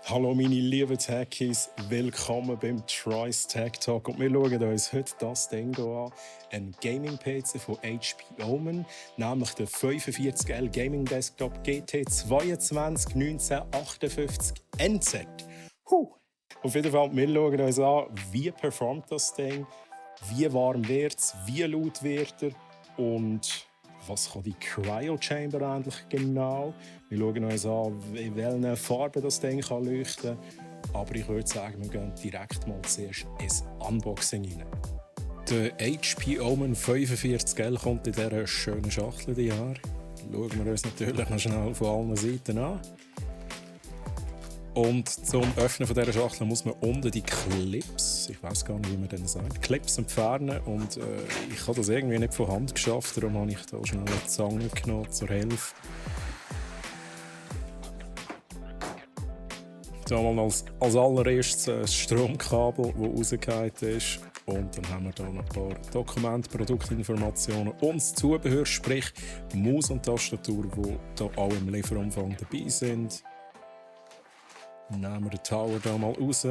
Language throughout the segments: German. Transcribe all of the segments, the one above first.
Hallo meine lieben Techies, willkommen beim Trice Tech Talk und wir schauen uns heute das Ding an, ein Gaming-PC von HP Omen, nämlich der 45L Gaming Desktop GT 22 1958 NZ. Auf jeden Fall, wir schauen uns an, wie performt das Ding, wie warm wird es, wie laut wird er und was kann die Cryo Chamber eigentlich genau? Wir schauen uns an, in welchen Farben das Ding kann leuchten kann. Aber ich würde sagen, wir gehen direkt mal zuerst ins Unboxing rein. Der HP Omen 45L kommt in dieser schönen Schachtel her. Schauen wir uns natürlich noch schnell von allen Seiten an. Und zum Öffnen von dieser Schachtel muss man unten die Clips, ich weiß gar nicht, wie man das sagt, Clips entfernen. Und ich habe das irgendwie nicht von Hand geschafft, darum habe ich da schnell eine Zange genommen zur Hilfe. Da mal als allererstes das Stromkabel, das rausgefallen ist. Und dann haben wir hier noch ein paar Dokumente, Produktinformationen und das Zubehör, sprich Maus und Tastatur, die hier auch im Lieferumfang dabei sind. Nehmen wir den Tower hier mal raus.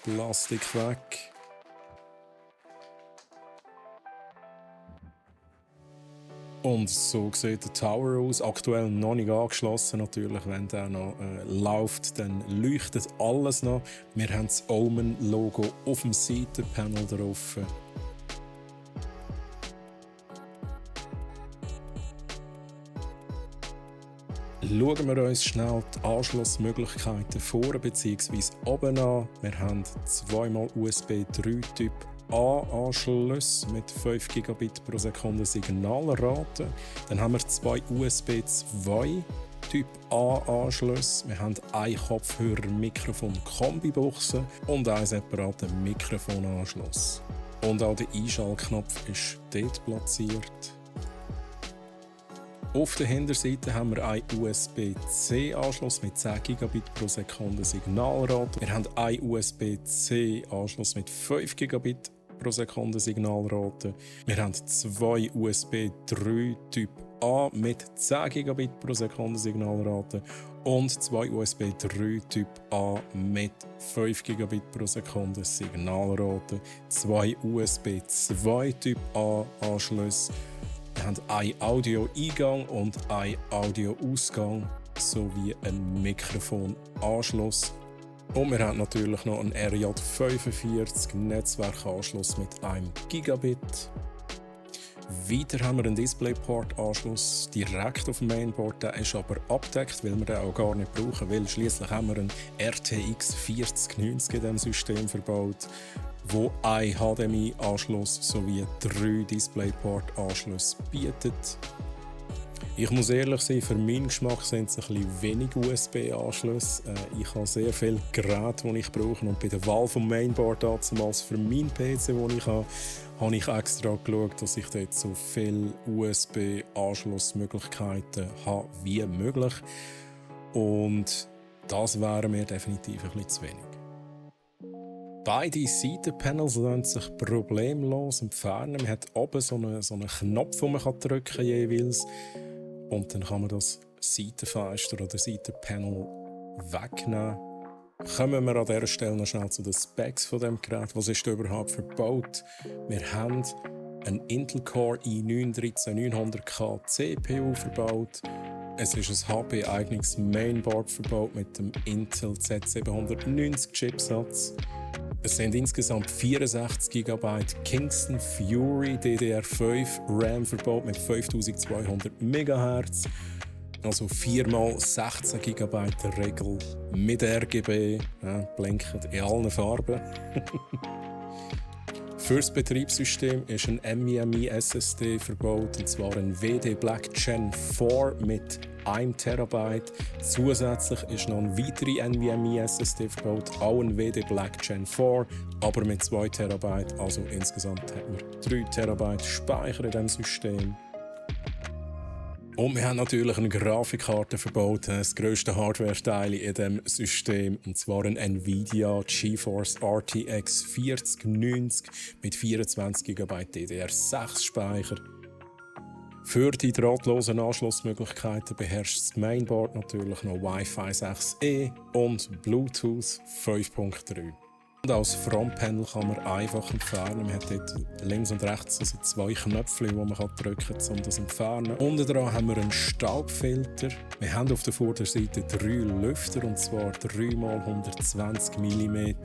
Plastik weg. Und so sieht der Tower aus. Aktuell noch nicht angeschlossen natürlich. Wenn der noch läuft, dann leuchtet alles noch. Wir haben das Omen-Logo auf dem Seitenpanel drauf. Schauen wir uns schnell die Anschlussmöglichkeiten vor bzw. oben an. Wir haben zweimal USB 3 Typ A Anschlüsse mit 5 Gigabit pro Sekunde Signalrate. Dann haben wir zwei USB 2 Typ A Anschlüsse. Wir haben ein Kopfhörer-Mikrofon-Kombibuchse und einen separaten Mikrofonanschluss. Und auch der Einschaltknopf ist dort platziert. Auf der Hinterseite haben wir einen USB-C-Anschluss mit 10 Gigabit pro Sekunde Signalrate. Wir haben einen USB-C-Anschluss mit 5 Gigabit pro Sekunde Signalrate. Wir haben zwei USB 3 Typ A mit 10 Gigabit pro Sekunde Signalrate und zwei USB 3 Typ A mit 5 Gigabit pro Sekunde Signalrate. Zwei USB 2 Typ A Anschlüsse. Wir haben einen Audio-Eingang und einen Audio-Ausgang sowie einen Mikrofonanschluss. Und wir haben natürlich noch einen RJ45 Netzwerkanschluss mit 1 Gigabit. Weiter haben wir einen DisplayPort-Anschluss direkt auf dem Mainboard. Der ist aber abgedeckt, weil wir den auch gar nicht brauchen, weil schliesslich haben wir einen RTX 4090 in diesem System verbaut, wo ein HDMI-Anschluss sowie 3 DisplayPort-Anschlüsse bietet. Ich muss ehrlich sein, für meinen Geschmack sind es ein bisschen wenig USB-Anschlüsse. Ich habe sehr viele Geräte, die ich brauche. Und bei der Wahl des Mainboard damals für meinen PC, den ich habe ich extra geschaut, dass ich dort so viele USB-Anschlussmöglichkeiten habe wie möglich. Und das wäre mir definitiv ein bisschen zu wenig. Beide Seitenpanels lassen sich problemlos entfernen. Man hat oben so einen Knopf, den man drücken kann jeweils. Und dann kann man das Seitenfenster oder Seitenpanel wegnehmen. Kommen wir an dieser Stelle noch schnell zu den Specs von dem Gerät. Was ist überhaupt verbaut? Wir haben einen Intel Core i9-13900K CPU verbaut. Es ist ein HP-eigenes Mainboard verbaut mit dem Intel Z790 Chipsatz. Es sind insgesamt 64 GB Kingston Fury DDR5 RAM verbaut mit 5200 MHz. Also 4x16 GB Regel mit RGB, blinkend in allen Farben. Für das Betriebssystem ist ein NVMe SSD verbaut, und zwar ein WD Black Gen 4 mit 1 TB. Zusätzlich ist noch eine weitere NVMe SSD verbaut, auch ein WD Black Gen 4, aber mit 2 TB. Also insgesamt hat man 3 TB Speicher in diesem System. Und wir haben natürlich eine Grafikkarte verbaut, das grösste Hardware-Teil in diesem System, und zwar ein Nvidia GeForce RTX 4090 mit 24 GB DDR6 Speicher. Für die drahtlosen Anschlussmöglichkeiten beherrscht das Mainboard natürlich noch Wi-Fi 6E und Bluetooth 5.3. Und als Frontpanel kann man einfach entfernen. Man hat dort links und rechts also 2 Knöpfe, die man drücken kann, um das zu entfernen. Unten dran haben wir einen Staubfilter. Wir haben auf der Vorderseite 3 Lüfter, und zwar 3x120 mm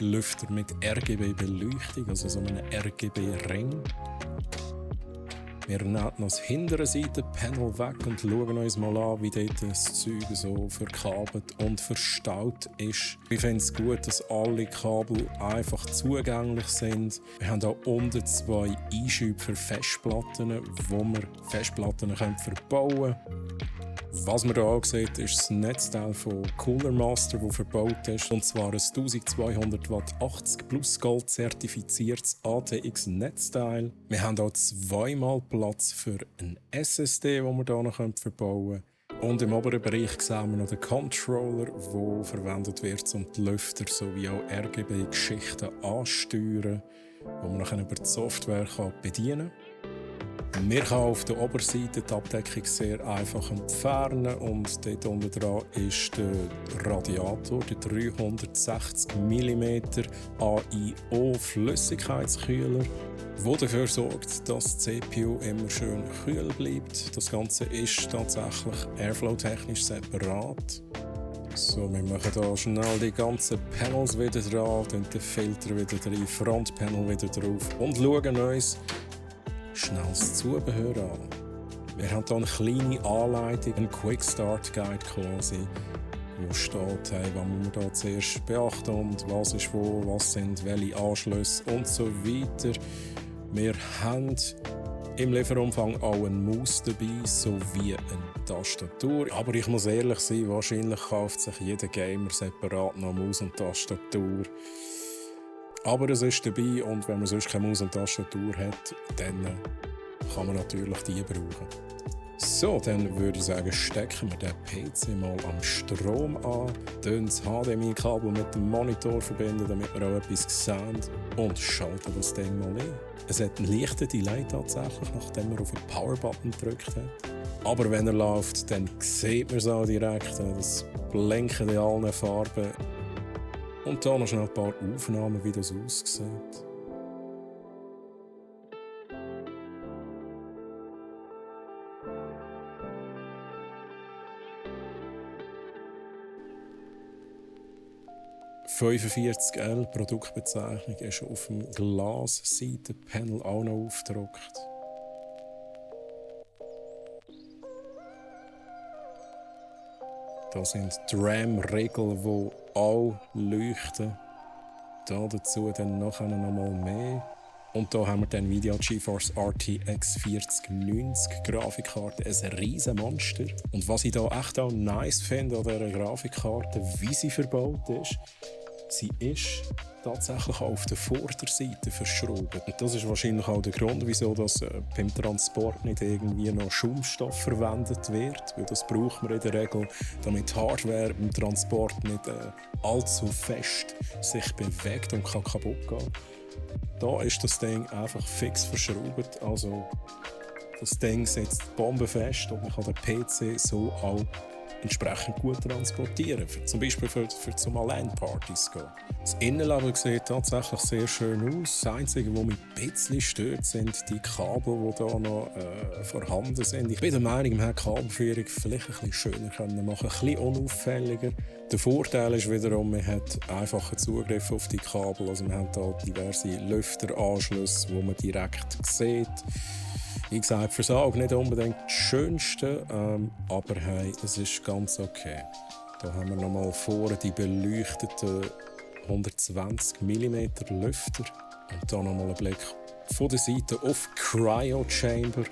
Lüfter mit RGB-Beleuchtung, also so einen RGB-Ring. Wir nehmen noch das hintere Seitenpanel weg und schauen uns mal an, wie dort das Zeug so verkabelt und verstaut ist. Ich finde es gut, dass alle Kabel einfach zugänglich sind. Wir haben hier unten 2 Einschübe für Festplatten, wo wir Festplatten verbauen können. Was man hier auch sieht, ist das Netzteil von Cooler Master, das verbaut ist. Und zwar ein 1200 Watt 80 plus Gold zertifiziertes ATX-Netzteil. Wir haben hier 2-mal Platz für ein SSD, den wir hier noch verbauen können. Und im oberen Bereich sehen wir noch den Controller, der verwendet wird, um die Lüfter sowie auch RGB-Geschichten anzusteuern, die man dann über die Software bedienen kann. Wir können auf der Oberseite die Abdeckung sehr einfach entfernen, und dort unten dran ist der Radiator, der 360 mm AIO Flüssigkeitskühler, der dafür sorgt, dass die CPU immer schön kühl bleibt. Das Ganze ist tatsächlich Airflow-technisch separat. So, wir machen hier schnell die ganzen Panels wieder dran, den Filter wieder drin, Frontpanel wieder drauf und schauen uns schnell das Zubehör an. Wir haben hier eine kleine Anleitung, einen Quick Start Guide quasi, wo steht, hey, was muss man da zuerst beachten und was ist wo, was sind welche Anschlüsse und so weiter. Wir haben im Lieferumfang auch eine Maus dabei sowie eine Tastatur. Aber ich muss ehrlich sein, wahrscheinlich kauft sich jeder Gamer separat noch Maus und Tastatur. Aber es ist dabei, und wenn man sonst keine Maus und Tastatur hat, dann kann man natürlich die brauchen. So, dann würde ich sagen, stecken wir den PC mal am Strom an, das HDMI-Kabel mit dem Monitor verbinden, damit wir auch etwas sehen, und schalten das Ding mal ein. Es hat einen leichten Delay tatsächlich, nachdem man auf den Power-Button gedrückt hat. Aber wenn er läuft, dann sieht man es auch direkt, das Blinken in allen Farben. Und hier noch schnell ein paar Aufnahmen, wie das aussieht. «45L» Produktbezeichnung ist auf dem Glasseitenpanel auch noch aufgedruckt. Da sind die RAM-Regel, die auch leuchten. Da dazu dann nachher noch mal mehr. Und hier haben wir die Nvidia GeForce RTX 4090 Grafikkarte, ein riesen Monster. Und was ich hier echt auch nice finde an dieser Grafikkarte, wie sie verbaut ist, sie ist tatsächlich auf der Vorderseite verschraubt. Und das ist wahrscheinlich auch der Grund, wieso das beim Transport nicht irgendwie noch Schaumstoff verwendet wird. Weil das braucht man in der Regel, damit die Hardware beim Transport nicht allzu fest sich bewegt und kann kaputt gehen. Da ist das Ding einfach fix verschraubt. Also das Ding sitzt bombenfest und man kann den PC so auch entsprechend gut transportieren, zum Beispiel für zum LAN-Partys gehen. Das Innenleben sieht tatsächlich sehr schön aus. Das Einzige, was mich ein bisschen stört, sind die Kabel, die hier noch vorhanden sind. Ich bin der Meinung, man hätte die Kabelführung vielleicht ein bisschen schöner machen, ein bisschen unauffälliger. Der Vorteil ist wiederum, man hat einfachen Zugriff auf die Kabel. Also man hat hier diverse Lüfteranschlüsse, die man direkt sieht. Wie gesagt, für das Auge nicht unbedingt das Schönste, aber hey, es ist ganz okay. Da haben wir nochmal vorne die beleuchteten 120 mm Lüfter und dann nochmal einen Blick von der Seite auf Cryo Chamber.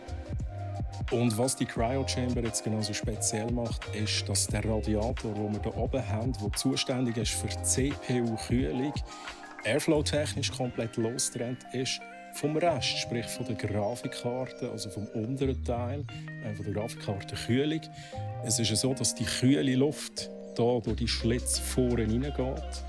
Und was die Cryo Chamber jetzt genau so speziell macht, ist, dass der Radiator, den wir hier oben haben, der zuständig ist für die CPU-Kühlung, Airflow-technisch komplett losgetrennt ist vom Rest, sprich von der Grafikkarte, also vom unteren Teil von der Grafikkartenkühlung. Es ist so, dass die kühle Luft hier durch die Schlitz vorne reingeht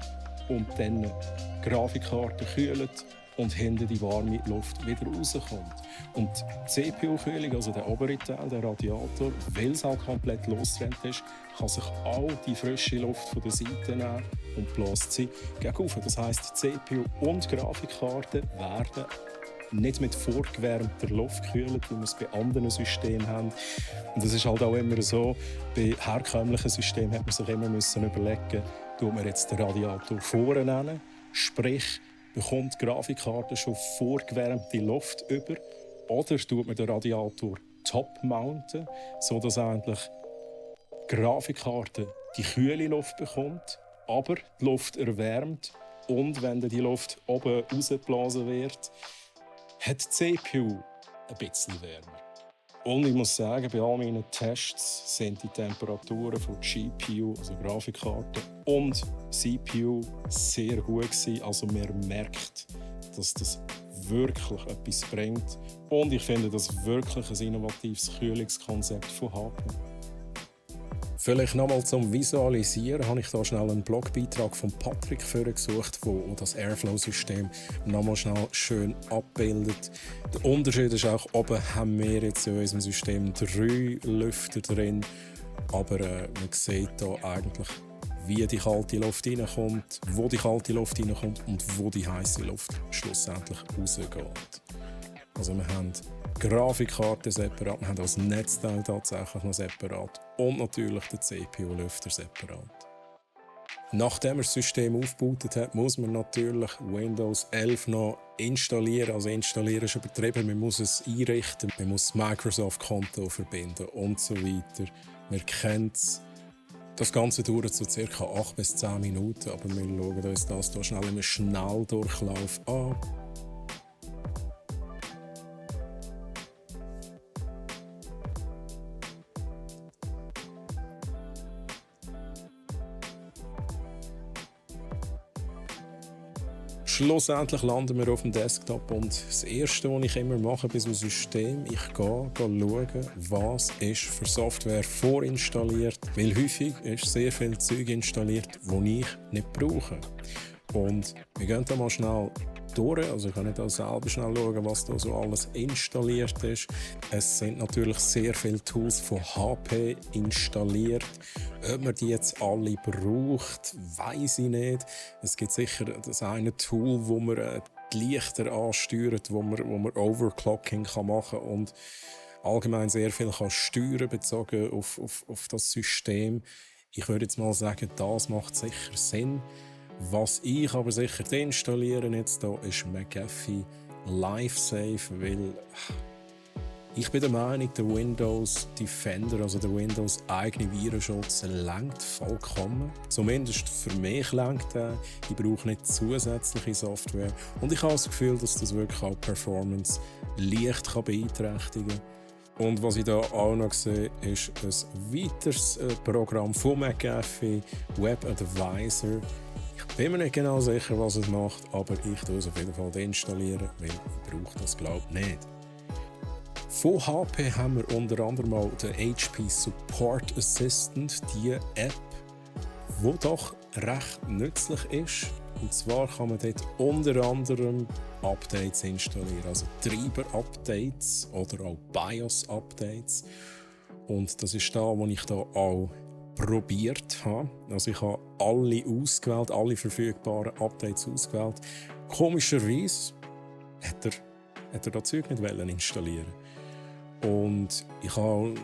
und dann die Grafikkarte kühlt und hinten die warme Luft wieder rauskommt. Und die CPU-Kühlung, also der obere Teil, der Radiator, weil es halt komplett losgetrennt ist, kann sich all die frische Luft von der Seite nehmen und bläst sie gegen rauf. Das heisst, die CPU und die Grafikkarte werden nicht mit vorgewärmter Luft gekühlt, wie wir es bei anderen Systemen haben. Und das ist halt auch immer so, bei herkömmlichen Systemen hat man sich immer überlegen, tut man jetzt den Radiator vorne hin, sprich, bekommt die Grafikkarte schon vorgewärmte Luft über, oder tut man den Radiator top mounten, sodass eigentlich die Grafikkarte die kühle Luft bekommt, aber die Luft erwärmt, und wenn die Luft oben rausgeblasen wird, hat die CPU ein bisschen wärmer. Und ich muss sagen, bei all meinen Tests sind die Temperaturen von GPU, also Grafikkarte, und CPU sehr gut gewesen. Also man merkt, dass das wirklich etwas bringt. Und ich finde das wirklich ein innovatives Kühlungskonzept von HP. Vielleicht nochmal zum Visualisieren habe ich da schnell einen Blogbeitrag von Patrick gesucht, wo das Airflow-System nochmal schnell schön abbildet. Der Unterschied ist auch, oben haben wir jetzt in unserem System 3 Lüfter drin, aber man sieht hier eigentlich, wie die kalte Luft reinkommt, wo die kalte Luft reinkommt und wo die heiße Luft schlussendlich rausgeht. Also wir haben die Grafikkarte separat, wir haben das Netzteil tatsächlich noch separat und natürlich den CPU-Lüfter separat. Nachdem man das System aufgebaut hat, muss man natürlich Windows 11 noch installieren. Also installieren ist übertrieben, man muss es einrichten, man muss das Microsoft-Konto verbinden und so weiter. Man kennt es. Das Ganze dauert so ca. 8 bis 10 Minuten, aber wir schauen uns das hier schnell im Schnelldurchlauf an. Schlussendlich landen wir auf dem Desktop und das Erste, was ich immer mache bei so einem System, ich gehe schauen, was ist für Software vorinstalliert, weil häufig ist sehr viel Zeug installiert, das ich nicht brauche. Und wir gehen da mal schnell durch, also ich kann nicht auch selber schnell schauen, was da so alles installiert ist. Es sind natürlich sehr viele Tools von HP installiert. Ob man die jetzt alle braucht, weiss ich nicht. Es gibt sicher das eine Tool, wo man die Lichter ansteuert, wo man Overclocking machen kann und allgemein sehr viel kann steuern bezogen auf das System. Ich würde jetzt mal sagen, das macht sicher Sinn. Was ich aber sicher deinstallieren jetzt hier ist McAfee LifeSafe, weil ich bin der Meinung, der Windows Defender, also der Windows eigene Virenschutz, reicht vollkommen. Zumindest für mich reicht er. Ich brauche nicht zusätzliche Software. Und ich habe das Gefühl, dass das wirklich auch Performance leicht beeinträchtigen kann. Und was ich hier auch noch sehe, ist ein weiteres Programm von McAfee, Web Advisor. Ich bin mir nicht genau sicher, was es macht, aber ich tue es auf jeden Fall deinstallieren, weil ich brauche das, glaube ich, nicht. Von HP haben wir unter anderem auch den HP Support Assistant, die App, die doch recht nützlich ist. Und zwar kann man dort unter anderem Updates installieren, also Treiber-Updates oder auch BIOS-Updates. Und das ist da, wo ich da auch probiert habe. Also ich habe alle ausgewählt, alle verfügbaren Updates ausgewählt. Komischerweise hat er das Zeug nicht installieren. Und ich habe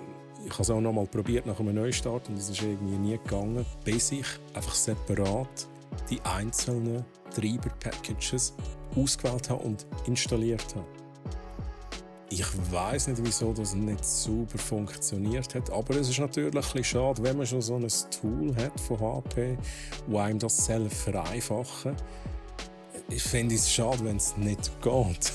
es auch noch mal probiert nach einem Neustart und es ist irgendwie nie gegangen, bis ich einfach separat die einzelnen Treiber-Packages ausgewählt habe und installiert habe. Ich weiss nicht, wieso das nicht super funktioniert hat, aber es ist natürlich ein bisschen schade, wenn man schon so ein Tool hat von HP, das einem das vereinfachen. Ich finde es schade, wenn es nicht geht.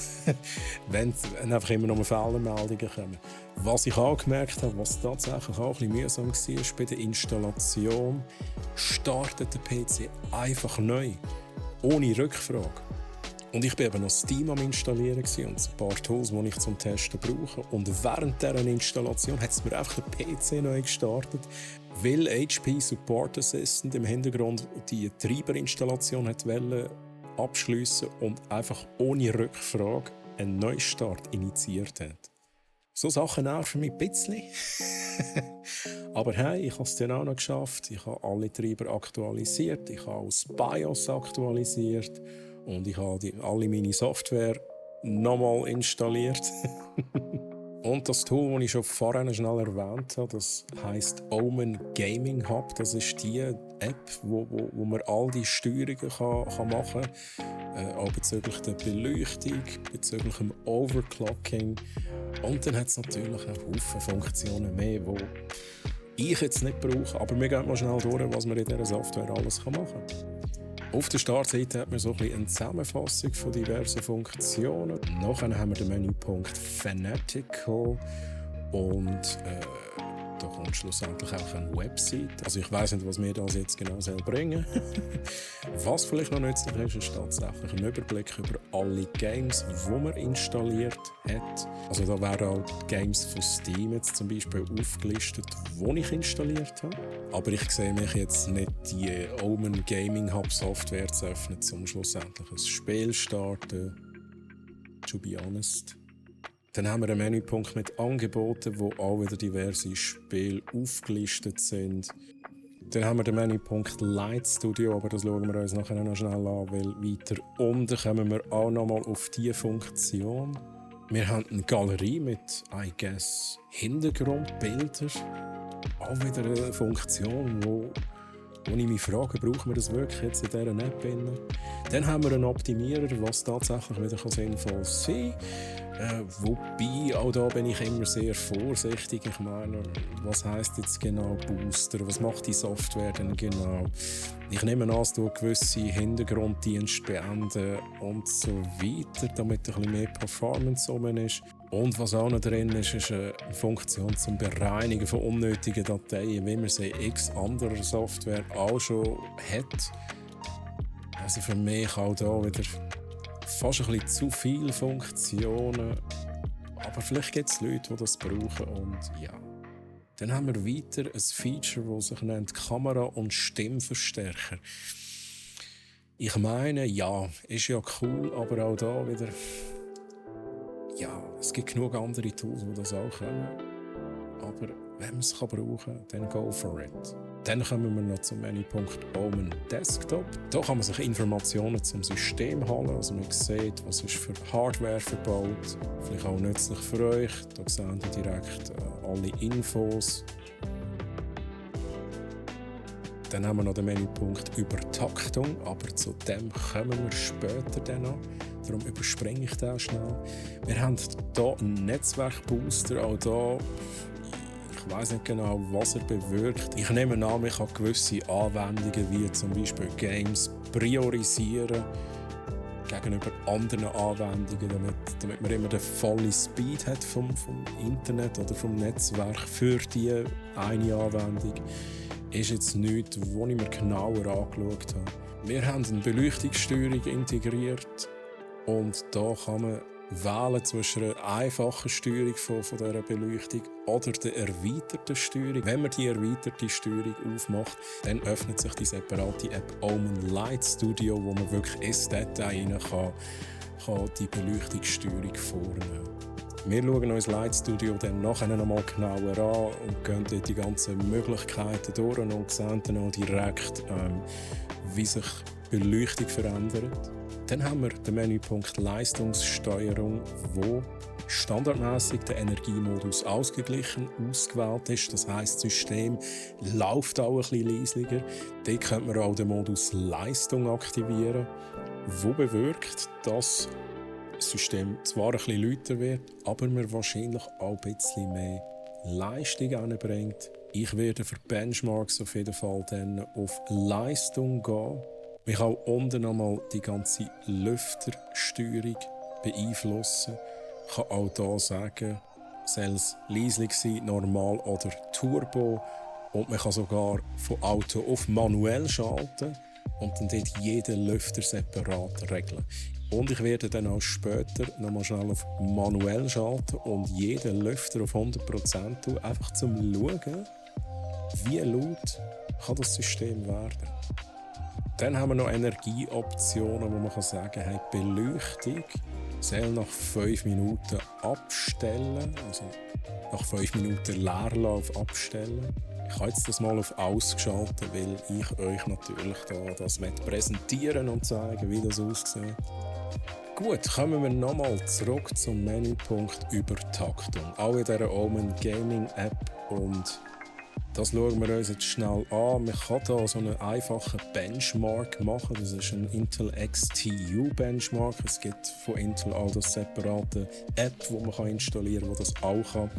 wenn einfach immer noch Fehlermeldungen kommen. Was ich auch gemerkt habe, was tatsächlich auch ein bisschen mühsam war, bei der Installation, startet der PC einfach neu, ohne Rückfrage. Und ich war eben noch Steam am Installieren und ein paar Tools, die ich zum Testen brauche. Und während dieser Installation hat es mir einfach den PC neu gestartet, weil HP Support Assistant im Hintergrund die Treiberinstallation abschliessen und einfach ohne Rückfrage einen Neustart initiiert hat. So Sachen nerven mich ein bisschen. Aber hey, ich habe es dann auch noch geschafft. Ich habe alle Treiber aktualisiert, ich habe auch das BIOS aktualisiert und ich habe alle meine Software nochmal installiert. Und das Tool, das ich schon vorhin schnell erwähnt habe, das heisst Omen Gaming Hub. Das ist die App, wo man all die Steuerungen kann machen kann. Auch bezüglich der Beleuchtung, bezüglich dem Overclocking. Und dann hat es natürlich noch Haufen Funktionen mehr, die ich jetzt nicht brauche. Aber wir gehen mal schnell durch, was man in dieser Software alles machen kann. Auf der Startseite hat man so ein bisschen eine Zusammenfassung von diversen Funktionen. Nachher haben wir den Menüpunkt Fanatical und da kommt schlussendlich auch eine Website. Also ich weiss nicht, was mir das jetzt genau bringen soll. Was vielleicht noch nützlich ist, ist tatsächlich ein Überblick über alle Games, die man installiert hat. Also da wären auch Games von Steam jetzt zum Beispiel aufgelistet, die ich installiert habe. Aber ich sehe mich jetzt nicht, die Omen Gaming Hub Software zu öffnen, um schlussendlich ein Spiel zu starten. To be honest. Dann haben wir einen Menüpunkt mit Angeboten, wo auch wieder diverse Spiele aufgelistet sind. Dann haben wir den Menüpunkt Light Studio, aber das schauen wir uns nachher noch schnell an, weil weiter unten kommen wir auch nochmal auf diese Funktion. Wir haben eine Galerie mit, I guess, Hintergrundbildern. Auch wieder eine Funktion, wo ich mich frage, brauchen wir das wirklich jetzt in dieser App? Dann haben wir einen Optimierer, was tatsächlich wieder sinnvoll sein kann. Wobei, auch da bin ich immer sehr vorsichtig. Ich meine, was heisst jetzt genau Booster? Was macht die Software denn genau? Ich nehme an, dass du gewisse Hintergrunddienste beenden und so weiter, damit ein bisschen mehr Performance rum ist. Und was auch noch drin ist, ist eine Funktion zum Bereinigen von unnötigen Dateien, wie man sie in x anderer Software auch schon hat. Also für mich auch da wieder fast ein bisschen zu viele Funktionen. Aber vielleicht gibt es Leute, die das brauchen und ja. Dann haben wir weiter ein Feature, das sich nennt Kamera- und Stimmverstärker. Ich meine, ja, ist ja cool, aber auch da wieder... Ja, es gibt genug andere Tools, die das auch können. Aber wenn man es brauchen kann, dann go for it. Dann kommen wir noch zum Menüpunkt Omen Desktop. Da kann man sich Informationen zum System holen. Also man sieht, was ist für Hardware verbaut. Vielleicht auch nützlich für euch. Da sehen ihr direkt alle Infos. Dann haben wir noch den Menüpunkt Übertaktung, aber zu dem kommen wir später dann noch. Darum überspringe ich den schnell. Wir haben hier einen Netzwerkbooster, auch hier. Ich weiss nicht genau, was er bewirkt. Ich nehme an, ich kann gewisse Anwendungen, wie zum Beispiel Games, priorisieren gegenüber anderen Anwendungen, damit man immer den vollen Speed hat vom Internet oder vom Netzwerk für diese eine Anwendung. Ist jetzt nichts, was ich mir genauer angeschaut habe. Wir haben eine Beleuchtungssteuerung integriert und da kann man wählen zwischen einer einfachen Steuerung von dieser Beleuchtung oder der erweiterten Steuerung. Wenn man die erweiterte Steuerung aufmacht, dann öffnet sich die separate App Omen Light Studio, wo man wirklich ins Detail rein kann die Beleuchtungssteuerung vornehmen. Wir schauen uns Light Studio dann nachher noch mal genauer an und gehen dort die ganzen Möglichkeiten durch und sehen dann auch direkt, wie sich die Beleuchtung verändert. Dann haben wir den Menüpunkt Leistungssteuerung, wo standardmäßig der Energiemodus ausgeglichen ausgewählt ist. Das heisst, das System läuft auch ein bisschen leisiger. Dort könnte man auch den Modus Leistung aktivieren, wo bewirkt, dass das System zwar ein bisschen lauter wird, aber mir wahrscheinlich auch ein bisschen mehr Leistung anbringt. Ich werde für Benchmarks auf jeden Fall dann auf Leistung gehen. Ich kann auch unten nochmal die ganze Lüftersteuerung beeinflussen. Ich kann auch hier sagen, soll es leise sein, normal oder Turbo. Und man kann sogar von Auto auf manuell schalten und dann dort jeden Lüfter separat regeln. Und ich werde dann auch später nochmal schnell auf manuell schalten und jeden Lüfter auf 100% tun, einfach zum Schauen, wie laut kann das System werden. Dann haben wir noch Energieoptionen, wo man kann sagen, hey, die Beleuchtung soll nach 5 Minuten abstellen, also nach 5 Minuten Leerlauf abstellen. Ich habe jetzt das mal auf ausgeschaltet, weil ich euch natürlich das präsentieren und zeigen, wie das aussieht. Gut, kommen wir nochmal zurück zum Menüpunkt Übertaktung. Auch in dieser Omen Gaming App, und das schauen wir uns jetzt schnell an. Man kann hier so einen einfachen Benchmark machen. Das ist ein Intel XTU Benchmark. Es gibt von Intel auch das separate App, die man installieren kann, die das auch kann.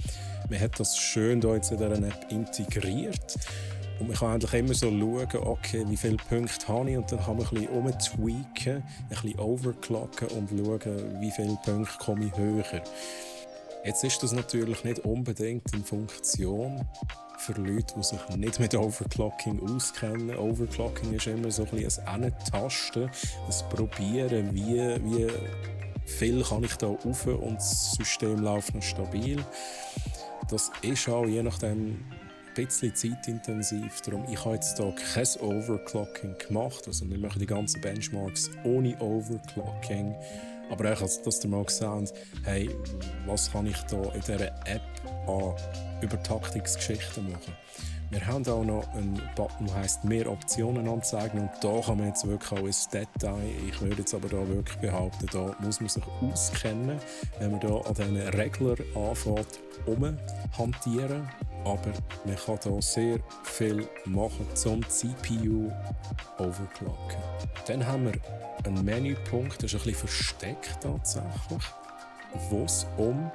Man hat das schön hier jetzt in dieser App integriert. Und man kann eigentlich immer so schauen, okay, wie viele Punkte habe ich, und dann kann man ein bisschen umtweaken, ein bisschen overclocken und schauen, wie viele Punkte komme ich höher. Jetzt ist das natürlich nicht unbedingt eine Funktion für Leute, die sich nicht mit Overclocking auskennen. Overclocking ist immer so ein bisschen ein Antasten, ein Probieren, wie viel kann ich da rauf, und das System läuft noch stabil. Das ist auch je nachdem ein bisschen zeitintensiv. Darum, ich habe jetzt hier kein Overclocking gemacht. Also wir machen die ganzen Benchmarks ohne Overclocking. Aber auch, dass ihr mal seht, hey, was kann ich da in dieser App an Übertaktungsgeschichten machen. Wir haben auch noch einen Button, der heisst «Mehr Optionen anzeigen», und da kann man jetzt wirklich auch ins Detail. Ich würde jetzt aber da wirklich behaupten, da muss man sich auskennen, wenn man da an diesen Reglern anfängt, hantieren. Aber man kann hier sehr viel machen zum CPU overclocken. Dann haben wir einen Menüpunkt, das ist ein bisschen versteckt tatsächlich, wo es um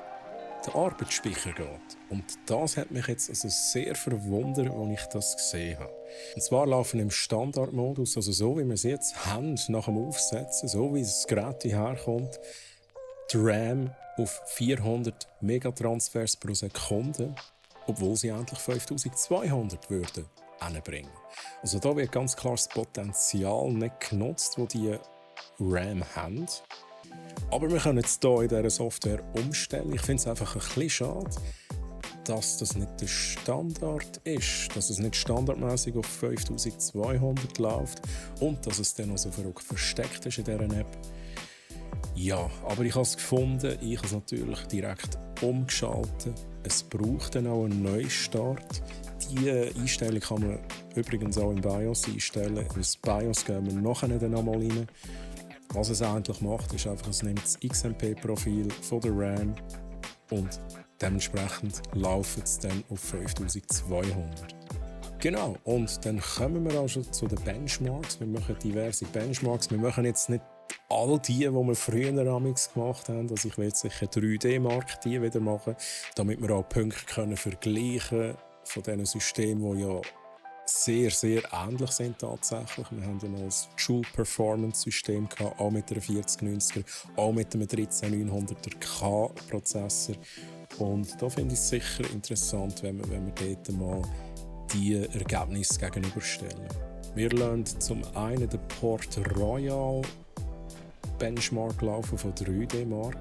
den Arbeitsspeicher geht. Und das hat mich jetzt also sehr verwundert, als ich das gesehen habe. Und zwar laufen im Standardmodus, also so wie wir es jetzt haben, nach dem Aufsetzen, so wie das Gerät herkommt, die RAM auf 400 Megatransfers pro Sekunde, obwohl sie endlich 5200 würden hinbringen. Also da wird ganz klar das Potenzial nicht genutzt, das die RAM haben. Aber wir können jetzt hier in dieser Software umstellen. Ich finde es einfach ein bisschen schade, dass das nicht der Standard ist, dass es nicht standardmäßig auf 5200 läuft und dass es dann auch so versteckt ist in dieser App. Ja, aber ich habe es gefunden, ich habe es natürlich direkt umgeschaltet. Es braucht dann auch einen Neustart. Diese Einstellung kann man übrigens auch im BIOS einstellen. In das BIOS gehen wir nachher dann einmal rein. Was es eigentlich macht, ist einfach, es nimmt das XMP-Profil von der RAM und dementsprechend läuft es dann auf 5200. Genau, und dann kommen wir auch schon zu den Benchmarks. Wir machen diverse Benchmarks. Wir machen jetzt nicht all die wir früher gemacht haben. Also ich will jetzt sicher 3D-Mark die wieder machen, damit wir auch Punkte vergleichen können von diesen Systemen, die ja sehr, sehr ähnlich sind tatsächlich. Wir haben ja noch ein Joule-Performance-System gehabt, auch mit einer 4090er, auch mit einem 13900er K-Prozessor. Und da finde ich es sicher interessant, wenn wir dort mal die Ergebnisse gegenüberstellen. Wir lassen zum einen den Port Royal Benchmark laufen von 3D-Mark.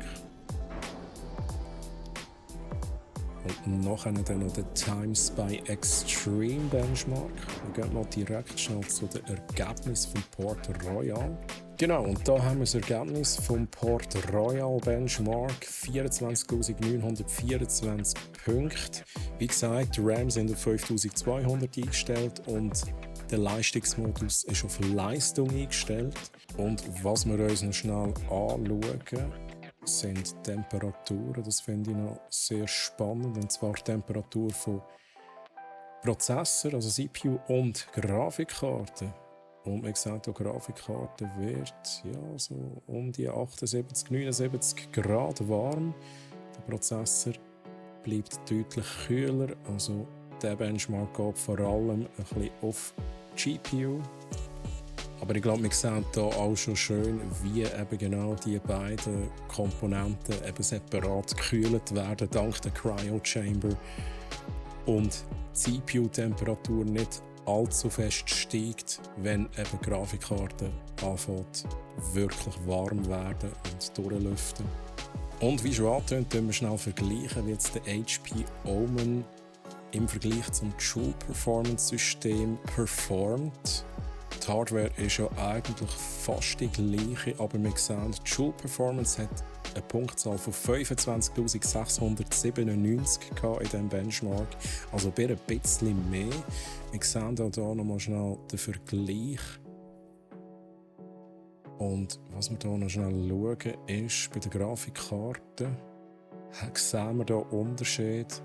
Und nachher dann noch den TimeSpy Extreme Benchmark. Wir gehen mal direkt schnell zu den Ergebnissen vom Port Royal. Genau, und da haben wir das Ergebnis vom Port Royal Benchmark. 24.924 Punkte. Wie gesagt, die RAM sind auf 5200 eingestellt und der Leistungsmodus ist auf Leistung eingestellt. Und was wir uns noch schnell anschauen, sind Temperaturen. Das finde ich noch sehr spannend. Und zwar die Temperatur von Prozessor, also CPU und Grafikkarte. Und wie gesagt, die Grafikkarte wird ja, so um die 78, 79 Grad warm. Der Prozessor bleibt deutlich kühler. Also der Benchmark geht vor allem ein bisschen auf GPU. Aber ich glaube, wir sehen hier auch schon schön, wie eben genau die beiden Komponenten eben separat gekühlt werden, dank der Cryo Chamber. Und die CPU-Temperatur nicht allzu fest steigt, wenn eben die Grafikkarte anfängt wirklich warm werden und durchlüften. Und wie schon angetönt, können wir schnell vergleichen, wie jetzt der HP Omen im Vergleich zum Joule Performance System performt. Die Hardware ist ja eigentlich fast die gleiche, aber wir sehen, die Joule Performance hat eine Punktzahl von 25.697 in diesem Benchmark, also ein bisschen mehr. Wir sehen auch hier nochmal schnell den Vergleich. Und was wir hier noch schnell schauen, ist, bei der Grafikkarte sehen wir hier Unterschiede.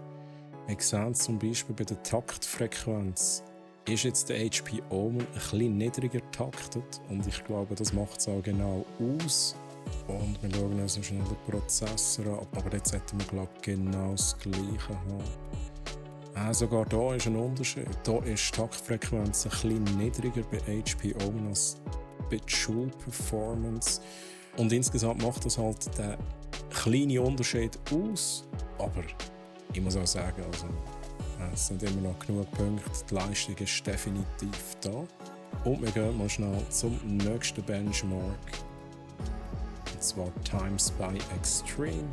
Wir sehen zum Beispiel bei der Taktfrequenz ist jetzt der HP Omen ein bisschen niedriger taktet und ich glaube, das macht es auch genau aus. Und wir schauen uns noch schnell den Prozessor an, aber jetzt sollten wir glaube ich genau das Gleiche haben. Sogar hier ist ein Unterschied. Hier ist die Taktfrequenz ein bisschen niedriger bei HP Omen als bei Joule Performance. Und insgesamt macht das halt den kleinen Unterschied aus, aber ich muss auch sagen, also, es sind immer noch genug Punkte, die Leistung ist definitiv da. Und wir gehen mal schnell zum nächsten Benchmark, und zwar Time Spy Extreme.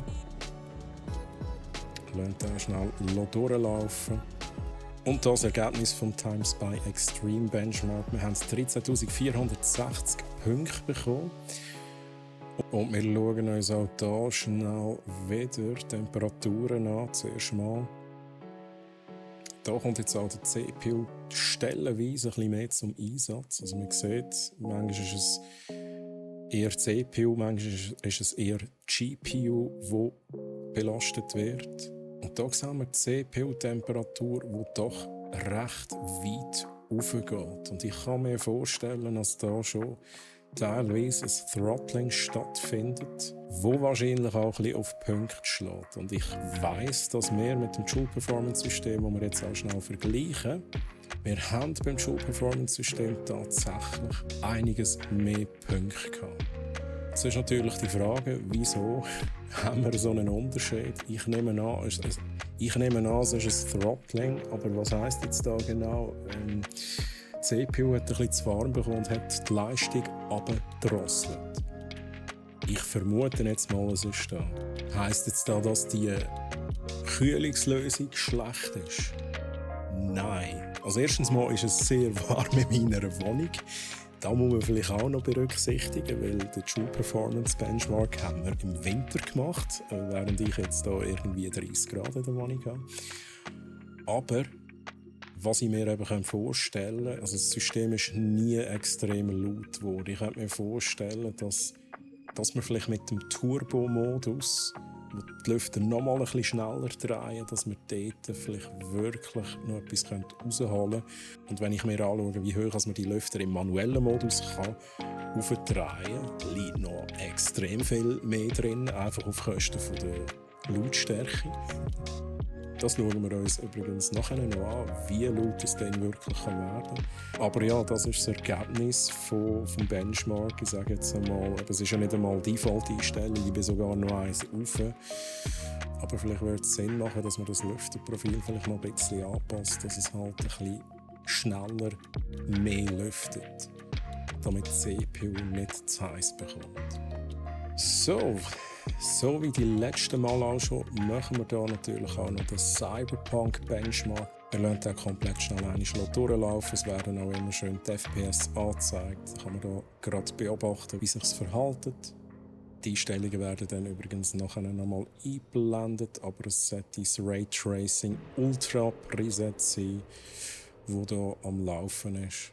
Lasst den schnell durchlaufen. Und das Ergebnis vom Time Spy Extreme Benchmark. Wir haben 13.460 Punkte bekommen. Und wir schauen uns auch hier schnell wieder Temperaturen an. Zuerst mal. Hier kommt jetzt auch der CPU stellenweise ein bisschen mehr zum Einsatz. Also man sieht, manchmal ist es eher CPU, manchmal ist es eher GPU, die belastet wird. Und hier sehen wir die CPU-Temperatur, die doch recht weit hochgeht. Und ich kann mir vorstellen, dass da schon teilweise ein Throttling stattfindet, wo wahrscheinlich auch ein bisschen auf Punkte schlägt. Und ich weiss, dass wir mit dem Joule Performance System, das wir jetzt auch schnell vergleichen, wir haben beim Joule Performance System tatsächlich einiges mehr Punkte gehabt. Jetzt ist natürlich die Frage, wieso haben wir so einen Unterschied? Ich nehme an, es ist ein Throttling, aber was heisst jetzt da genau? Die CPU hat ein bisschen zu warm bekommen und hat die Leistung abgedrosselt. Ich vermute jetzt mal, es ist da. Heisst jetzt da, dass die Kühlungslösung schlecht ist? Nein. Also erstens mal ist es sehr warm in meiner Wohnung. Da muss man vielleicht auch noch berücksichtigen, weil den Joule Performance Benchmark haben wir im Winter gemacht, während ich jetzt da irgendwie 30 Grad in der Wohnung habe. Aber was ich mir eben vorstellen kann, also das System ist nie extrem laut geworden. Ich könnte mir vorstellen, dass wir vielleicht mit dem Turbo-Modus, wo die Lüfter noch mal ein bisschen schneller drehen, dass wir dort vielleicht wirklich noch etwas rausholen können. Und wenn ich mir anschaue, wie hoch man die Lüfter im manuellen Modus aufdrehen kann, liegt noch extrem viel mehr drin, einfach auf Kosten von der Lautstärke. Das schauen wir uns übrigens nachher noch an, wie laut das Ding wirklich werden kann. Aber ja, das ist das Ergebnis vom Benchmark. Ich sage jetzt einmal, es ist ja nicht einmal die Default-Einstellung, ich bin sogar noch eins rauf. Aber vielleicht würde es Sinn machen, dass man das Lüfterprofil vielleicht noch ein bisschen anpasst, dass es halt ein bisschen schneller mehr lüftet, damit die CPU nicht zu heiß bekommt. So wie die letzten Mal auch schon, machen wir hier natürlich auch noch den Cyberpunk Benchmark. Wir lassen den komplett schnell einmal durchlaufen. Es werden auch immer schön die FPS angezeigt. Da kann man hier gerade beobachten, wie sich es verhält. Die Einstellungen werden dann übrigens nachher nochmal eingeblendet, aber es sollte das Raytracing Ultra Preset sein, das hier am Laufen ist.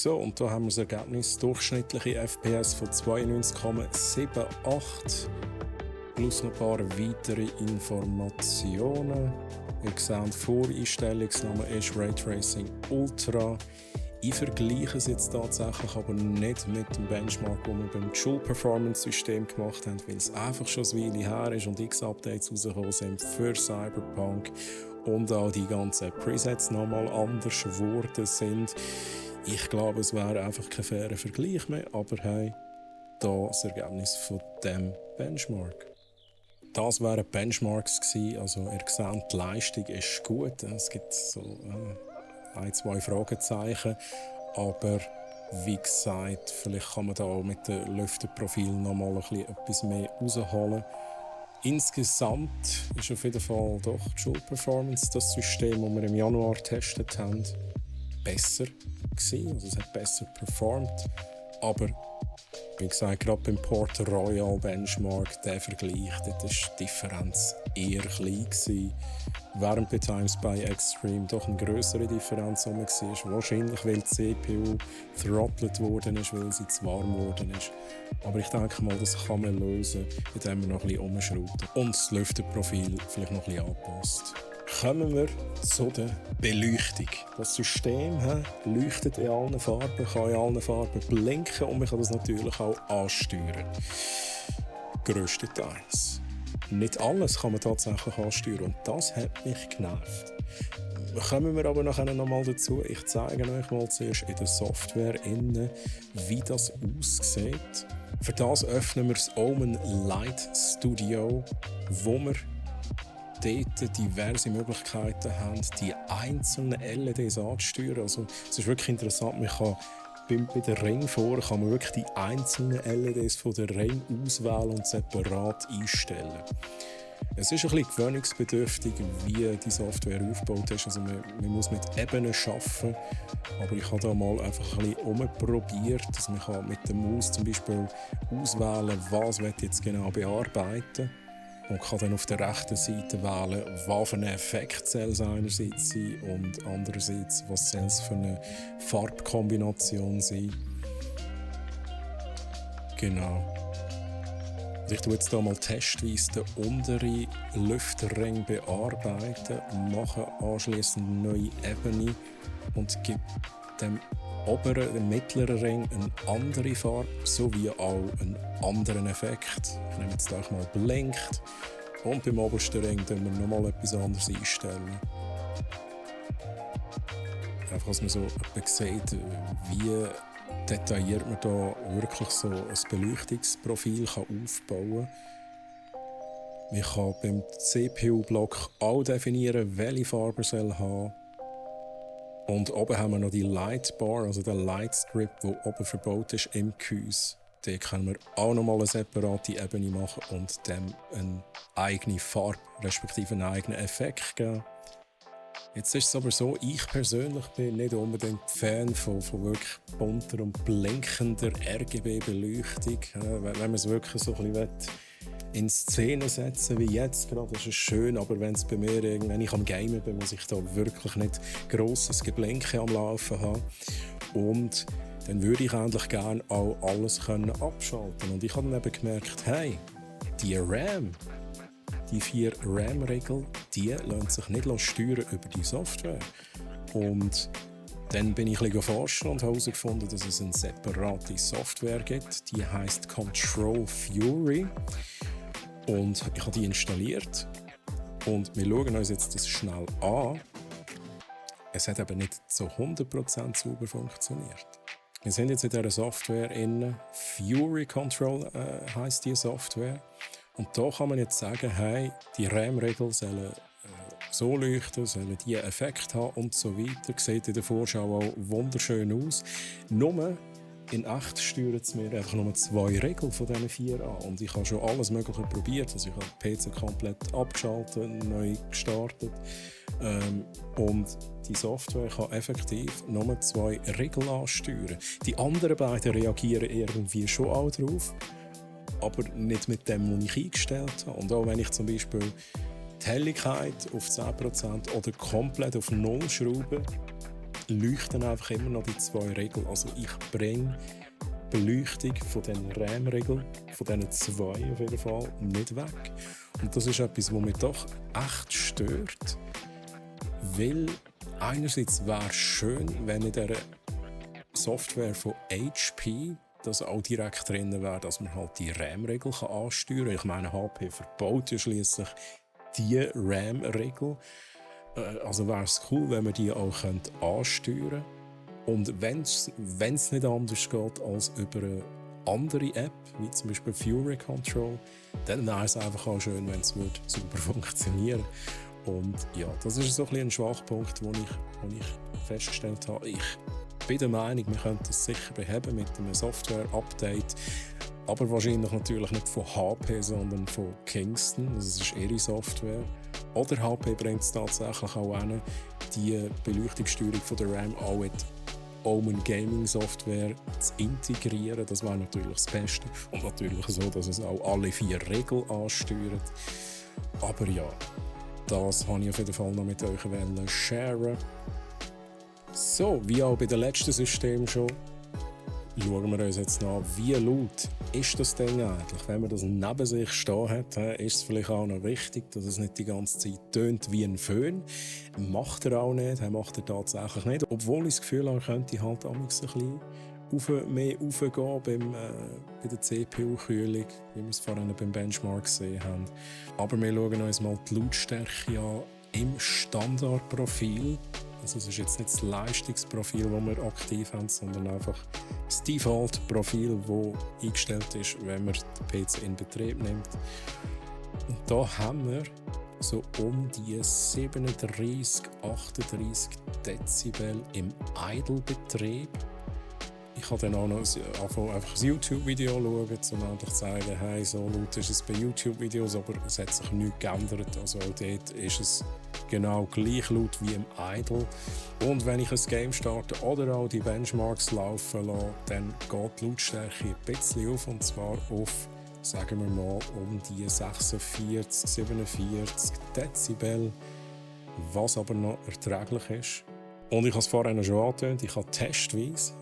So, und da haben wir das Ergebnis, durchschnittliche FPS von 92,78 plus noch ein paar weitere Informationen. Ihr seht, Voreinstellungsname ist Raytracing Ultra. Ich vergleiche es jetzt tatsächlich aber nicht mit dem Benchmark, den wir beim Joule Performance System gemacht haben, weil es einfach schon eine Weile her ist und X-Updates rausgekommen sind für Cyberpunk und auch die ganzen Presets nochmal anders geworden sind. Ich glaube, es wäre einfach kein fairer Vergleich mehr, aber hey, da das Ergebnis von dem Benchmark. Das wären Benchmarks gewesen, also ihr seht, die Leistung ist gut. Es gibt so ein, zwei Fragezeichen, aber wie gesagt, vielleicht kann man da auch mit den Lüfterprofilen noch mal etwas mehr rausholen. Insgesamt ist auf jeden Fall doch die Joule Performance, das System, das wir im Januar getestet haben, besser gewesen. Also es hat besser performt, aber wie gesagt, gerade beim Port Royal Benchmark, der Vergleich, dort war die Differenz eher klein gewesen. Während bei Times by Extreme doch eine grössere Differenz war. Wahrscheinlich, weil die CPU throttelt worden ist, weil sie zu warm geworden ist. Aber ich denke mal, das kann man lösen, indem man noch ein bisschen umschraubt und das Lüfterprofil vielleicht noch ein bisschen anpasst. Kommen wir zu der Beleuchtung. Das System leuchtet in allen Farben, kann in allen Farben blinken und man kann das natürlich auch ansteuern. Grösstenteils. Nicht alles kann man tatsächlich ansteuern und das hat mich genervt. Kommen wir aber nachher noch mal dazu. Ich zeige euch mal zuerst in der Software, wie das aussieht. Für das öffnen wir das Omen Light Studio, wo wir dort diverse Möglichkeiten haben, die einzelnen LEDs anzusteuern. Also, es ist wirklich interessant, man kann bei der Ring vor kann man wirklich die einzelnen LEDs von der Ring auswählen und separat einstellen. Es ist ein bisschen gewöhnungsbedürftig, wie die Software aufgebaut ist. Also man muss mit Ebenen arbeiten, aber ich habe da mal einfach ein bisschen umprobiert, dass man mit der Maus zum Beispiel auswählen, was ich jetzt genau bearbeiten und kann dann auf der rechten Seite wählen, was für ein Effekt soll es einerseits sein und andererseits, was soll es für eine Farbkombination sein. Genau. Ich tue jetzt hier mal testweise den unteren Lüfterring bearbeiten, mache anschliessend eine neue Ebene und gebe dem oberen, dem mittleren Ring eine andere Farbe sowie auch einen anderen Effekt. Ich nehme jetzt gleich mal blinkt und beim obersten Ring tun wir nochmal etwas anderes einstellen. Einfach, dass man so sieht, wie detailliert man da wirklich so ein Beleuchtungsprofil aufbauen kann. Ich kann beim CPU-Block auch definieren, welche Farbe er soll haben. Und oben haben wir noch die Lightbar, also den Lightstrip, der oben verbaut ist im Gehäuse. Da können wir auch noch mal eine separate Ebene machen und dem eine eigene Farbe, respektive einen eigenen Effekt geben. Jetzt ist es aber so, ich persönlich bin nicht unbedingt Fan von wirklich bunter und blinkender RGB-Beleuchtung. Wenn man es wirklich so ein bisschen in Szene setzen wie jetzt gerade, das ist schön, aber wenn es bei mir wenn ich am Gamen bin, muss ich da wirklich nicht grosses Geblinke am Laufen haben. Und dann würde ich eigentlich gerne auch alles abschalten. Und ich habe dann eben gemerkt, hey, die RAM, die 4 RAM-Regeln, die lassen sich nicht steuern über die Software. Und dann bin ich ein bisschen forschen und habe herausgefunden, dass es eine separate Software gibt, die heisst Control Fury. Und ich habe die installiert. Und wir schauen uns jetzt das schnell an. Es hat aber nicht zu 100% sauber funktioniert. Wir sind jetzt in dieser Software in Fury Control heisst die Software. Und da kann man jetzt sagen, hey, die RAM-Regeln sollen so leuchten, sollen diese Effekte haben und so weiter. Sieht in der Vorschau auch wunderschön aus. Nur in echt steuert es mir einfach nur 2 Regeln von diesen 4 an. Und ich habe schon alles Mögliche probiert. Also ich habe den PC komplett abgeschaltet, neu gestartet. Und die Software kann effektiv nur 2 Regeln ansteuern. Die anderen beiden reagieren irgendwie schon auch drauf, aber nicht mit dem, was ich eingestellt habe. Und auch wenn ich zum Beispiel die Helligkeit auf 10% oder komplett auf 0 schraube, leuchten einfach immer noch die 2 Regeln. Also ich bringe Beleuchtung von den RAM-Regeln, von diesen 2 auf jeden Fall, nicht weg. Und das ist etwas, was mich doch echt stört, weil einerseits wäre es schön, wenn in dieser Software von HP das auch direkt drin wäre, dass man halt die RAM-Regel ansteuern kann. Ich meine, HP verbaut ja schliesslich die RAM-Regel. Also wäre es cool, wenn man die auch ansteuern könnte. Und wenn es nicht anders geht als über eine andere App, wie zum Beispiel Fury Control, dann wäre es einfach auch schön, wenn es super funktionieren würde. Und ja, das ist so ein Schwachpunkt, den ich festgestellt habe. Ich bin der Meinung, wir könnten es sicher beheben mit einem Software-Update, aber wahrscheinlich natürlich nicht von HP, sondern von Kingston. Das ist ihre Software. Oder HP bringt es tatsächlich auch hin, die Beleuchtungssteuerung von der RAM auch mit Omen Gaming Software zu integrieren. Das wäre natürlich das Beste. Und natürlich so, dass es auch alle 4 Regeln ansteuert. Aber ja, das wollte ich auf jeden Fall noch mit euch sharen. So, wie auch bei den letzten Systemen schon, schauen wir uns jetzt nach, wie laut ist das Ding eigentlich. Wenn man das neben sich stehen hat, ist es vielleicht auch noch wichtig, dass es nicht die ganze Zeit tönt wie ein Föhn. Macht er auch nicht, macht er tatsächlich nicht. Obwohl ich das Gefühl habe, könnte halt ein bisschen mehr raufgehen bei der CPU-Kühlung, wie wir es vorhin beim Benchmark gesehen haben. Aber wir schauen uns mal die Lautstärke an im Standardprofil. Also es ist jetzt nicht das Leistungsprofil, das wir aktiv haben, sondern einfach das Default-Profil, das eingestellt ist, wenn man den PC in Betrieb nimmt. Und da haben wir so um die 37, 38 Dezibel im Idle-Betrieb. Ich habe dann auch noch einfach ein YouTube-Video schauen, um einfach zu sagen, hey, so laut ist es bei YouTube-Videos, aber es hat sich nichts geändert. Also auch dort ist es genau gleich laut wie im Idle. Und wenn ich ein Game starte oder auch die Benchmarks laufen lasse, dann geht die Lautstärke ein bisschen auf, und zwar auf, sagen wir mal, um die 46, 47 Dezibel, was aber noch erträglich ist. Und ich habe es vorhin schon angetönt, ich habe testweise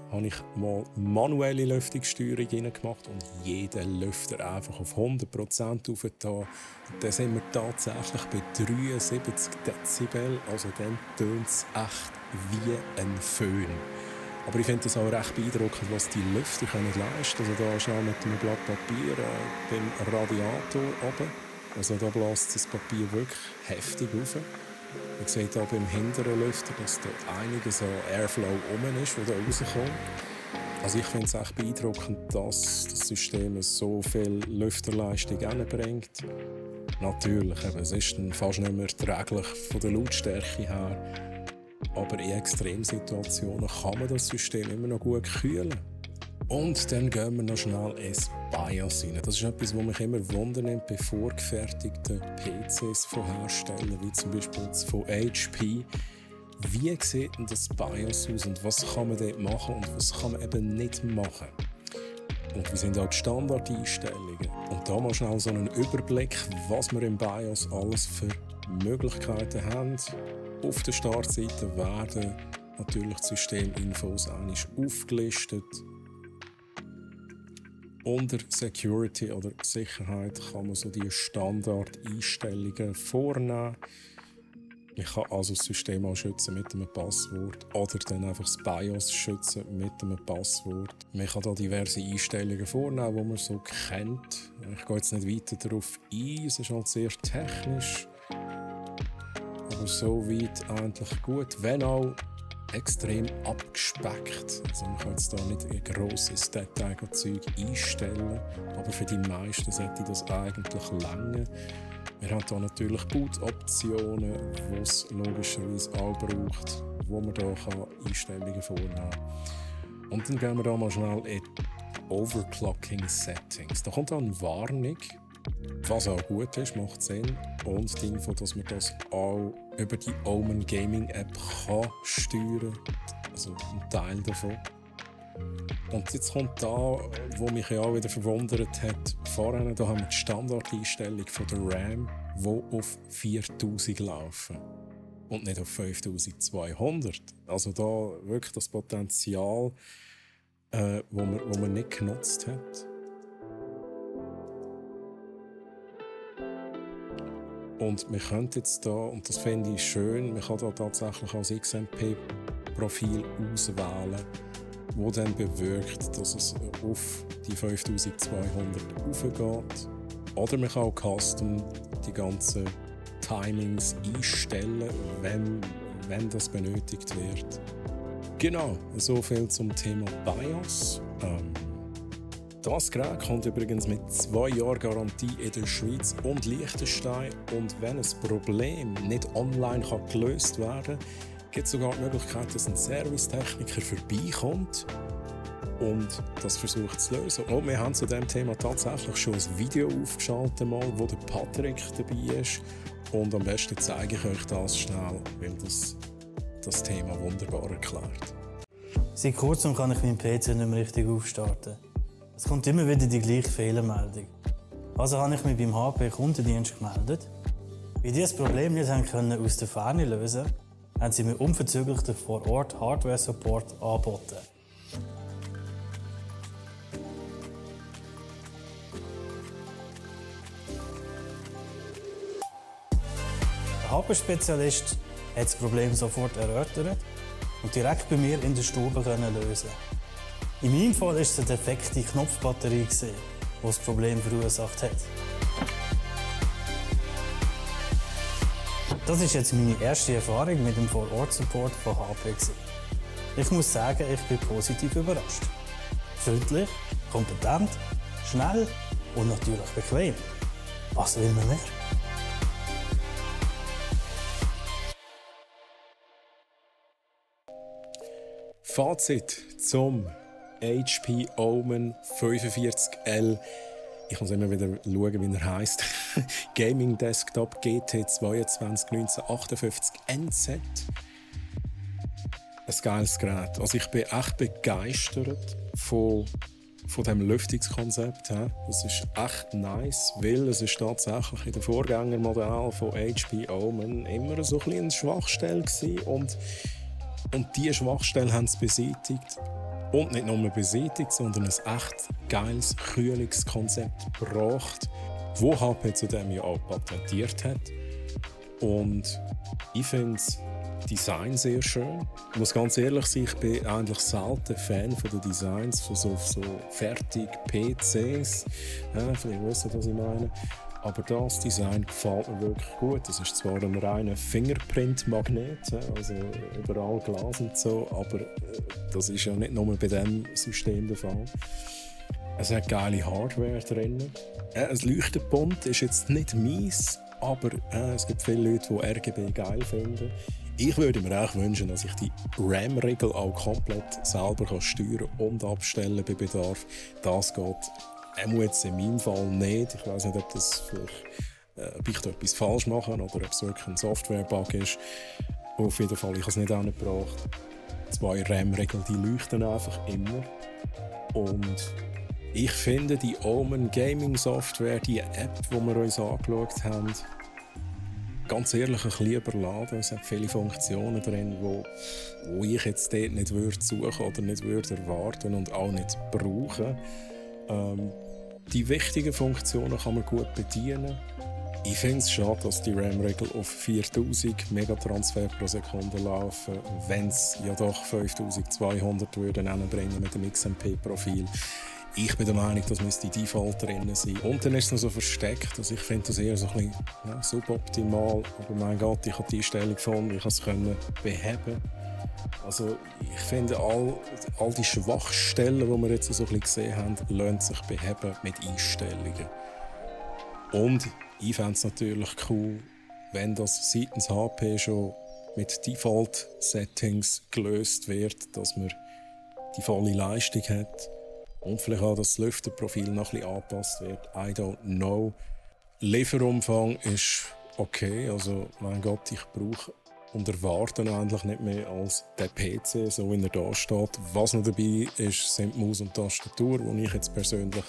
mal manuelle Lüftungssteuerung gemacht und jeden Lüfter einfach auf 100% aufgetan. Und dann sind wir tatsächlich bei 73 Dezibel, also dann tönt es echt wie ein Föhn. Aber ich finde es auch recht beeindruckend, was die Lüfter leisten können. Also da ist auch mit einem Blatt Papier beim Radiator oben. Also da bläst das Papier wirklich heftig auf. Man sieht auch beim hinteren Lüfter, dass da einiges an Airflow rum ist, der da rauskommt. Also ich finde es echt beeindruckend, dass das System so viel Lüfterleistung bringt. Natürlich, es ist dann fast nicht mehr erträglich von der Lautstärke her. Aber in Extremsituationen kann man das System immer noch gut kühlen. Und dann gehen wir noch schnell ins BIOS rein. Das ist etwas, was mich immer wundernimmt bei vorgefertigten PCs von Herstellern, wie zum Beispiel von HP. Wie sieht denn das BIOS aus und was kann man dort machen und was kann man eben nicht machen? Und wie sind auch die Standardeinstellungen? Und da mal schnell so einen Überblick, was wir im BIOS alles für Möglichkeiten haben. Auf der Startseite werden natürlich die Systeminfos aufgelistet. Unter Security oder Sicherheit kann man so die Standardeinstellungen vornehmen. Ich kann also das System auch schützen mit einem Passwort oder dann einfach das BIOS schützen mit einem Passwort. Man kann da diverse Einstellungen vornehmen, die man so kennt. Ich gehe jetzt nicht weiter darauf ein, es ist halt sehr technisch. Aber so weit eigentlich gut, wenn auch extrem abgespeckt. Also man kann jetzt da nicht ein grosses Detailzeug einstellen, aber für die meisten sollte das eigentlich reichen. Wir haben hier natürlich Boot-Optionen, die es logischerweise auch braucht, wo man hier Einstellungen vornehmen kann. Und dann gehen wir hier mal schnell in Overclocking Settings. Da kommt dann eine Warnung, was auch gut ist, macht Sinn. Und die Info, dass man das auch über die Omen Gaming App kann steuern kann. Also ein Teil davon. Und jetzt kommt da, wo mich ja auch wieder verwundert hat, vorhin, da haben wir die Standardeinstellung von der RAM, die auf 4000 laufen. und nicht auf 5200. Also da wirklich das Potenzial, wo man nicht genutzt hat. Und man könnte jetzt da, und das finde ich schön, man kann da tatsächlich als XMP-Profil auswählen, wo dann bewirkt, dass es auf die 5200 raufgeht. Oder man kann auch custom die ganzen Timings einstellen, wenn das benötigt wird. Genau, so viel zum Thema BIOS. Das Gerät kommt übrigens mit 2 Jahren Garantie in der Schweiz und Liechtenstein. Und wenn ein Problem nicht online gelöst werden kann, gibt es sogar die Möglichkeit, dass ein Servicetechniker vorbeikommt und das versucht zu lösen. Und wir haben zu diesem Thema tatsächlich schon ein Video aufgeschaltet, wo der Patrick dabei ist. Und am besten zeige ich euch das schnell, weil das Thema wunderbar erklärt. Seit kurzem kann ich meinen PC nicht mehr richtig aufstarten. Es kommt immer wieder die gleiche Fehlermeldung. Also habe ich mich beim HP-Kundendienst gemeldet. Weil die das Problem nicht aus der Ferne lösen konnten, haben sie mir unverzüglich den Vor-Ort-Hardware-Support angeboten. Der HP-Spezialist hat das Problem sofort erörtert und direkt bei mir in der Stube lösen. In meinem Fall war es eine defekte Knopfbatterie, die das Problem verursacht hat. Das ist jetzt meine erste Erfahrung mit dem Vor-Ort-Support von HP. Ich muss sagen, ich bin positiv überrascht. Freundlich, kompetent, schnell und natürlich bequem. Was will man mehr? Fazit zum HP Omen 45L. Ich muss immer wieder schauen, wie er heisst. Gaming Desktop GT 221958 NZ. Ein geiles Gerät. Also ich bin echt begeistert von diesem Lüftungskonzept. Das ist echt nice, weil es ist tatsächlich in den Vorgängermodellen von HP Omen immer so ein bisschen eine Schwachstelle war. Und diese Schwachstelle haben sie beseitigt. Und nicht nur beseitigt, sondern ein echt geiles Kühlungskonzept gebracht, das HP zudem ja auch patentiert hat. Und ich finde das Design sehr schön. Ich muss ganz ehrlich sein, ich bin eigentlich selten Fan von den Designs von so fertig PCs. Ja, vielleicht wisst ihr, was ich meine. Aber das Design gefällt mir wirklich gut. Es ist zwar ein reiner Fingerprint-Magnet, also überall Glas und so, aber das ist ja nicht nur bei diesem System der Fall. Es hat geile Hardware drin. Ein leuchtet bunt, ist jetzt nicht mies, aber es gibt viele Leute, die RGB geil finden. Ich würde mir auch wünschen, dass ich die RAM-Regel auch komplett selber steuern und abstellen bei Bedarf. Das geht jetzt in meinem Fall nicht. Ich weiss nicht, ob ich da etwas falsch mache oder ob es wirklich ein Software-Bug ist. Auf jeden Fall, ich habe es nicht angebracht. 2 RAM-Regeln, die leuchten einfach immer. Und ich finde die Omen Gaming Software, die App, die wir uns angeschaut haben, ganz ehrlich ein bisschen überladen. Es hat viele Funktionen drin, wo ich jetzt dort nicht suchen oder nicht erwarten und auch nicht brauchen. Die wichtigen Funktionen kann man gut bedienen. Ich finde es schade, dass die RAM-Regel auf 4000 Megatransfer pro Sekunde laufen, wenn es ja doch 5200 würden bringen mit dem XMP-Profil. Ich bin der Meinung, das müsste Default drin sein. Und dann ist es noch so versteckt. Also ich finde das eher so ein bisschen suboptimal. Aber mein Gott, ich habe die Einstellung gefunden, ich konnte es beheben. Also ich finde, all die Schwachstellen, die wir jetzt so ein bisschen gesehen haben, lassen sich beheben mit Einstellungen. Und ich fände es natürlich cool, wenn das seitens HP schon mit Default-Settings gelöst wird, dass man die volle Leistung hat. Und vielleicht auch, dass das Lüfterprofil noch ein bisschen angepasst wird. I don't know. Lieferumfang ist okay. Also, mein Gott, ich brauche und erwarte eigentlich nicht mehr als der PC, so wie er da steht. Was noch dabei ist, sind Maus und Tastatur, die ich jetzt persönlich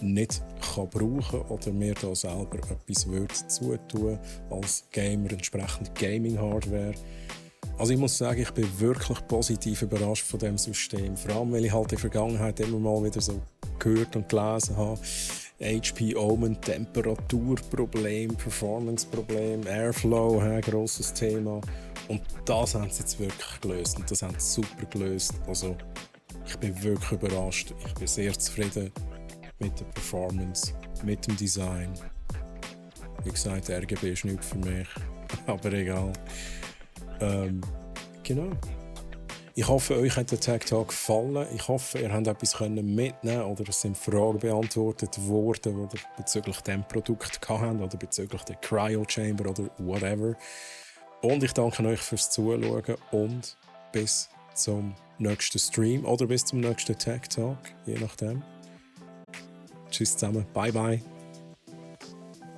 nicht brauchen kann oder mir da selber etwas zutun als Gamer, entsprechend Gaming-Hardware. Also ich muss sagen, ich bin wirklich positiv überrascht von diesem System. Vor allem, weil ich halt in der Vergangenheit immer mal wieder so gehört und gelesen habe. HP Omen, Temperaturproblem, Performanceproblem, Airflow, grosses Thema. Und das haben sie jetzt wirklich gelöst. Und das haben sie super gelöst. Also ich bin wirklich überrascht. Ich bin sehr zufrieden mit der Performance, mit dem Design. Wie gesagt, RGB ist nichts für mich. Aber egal. Genau. Ich hoffe, euch hat der Tech Talk gefallen. Ich hoffe, ihr habt etwas mitnehmen oder es sind Fragen beantwortet worden, die ihr bezüglich diesem Produkt hatten oder bezüglich der Cryo Chamber oder whatever. Und ich danke euch fürs Zuschauen und bis zum nächsten Stream oder bis zum nächsten Tech Talk, je nachdem. Tschüss zusammen. Bye bye.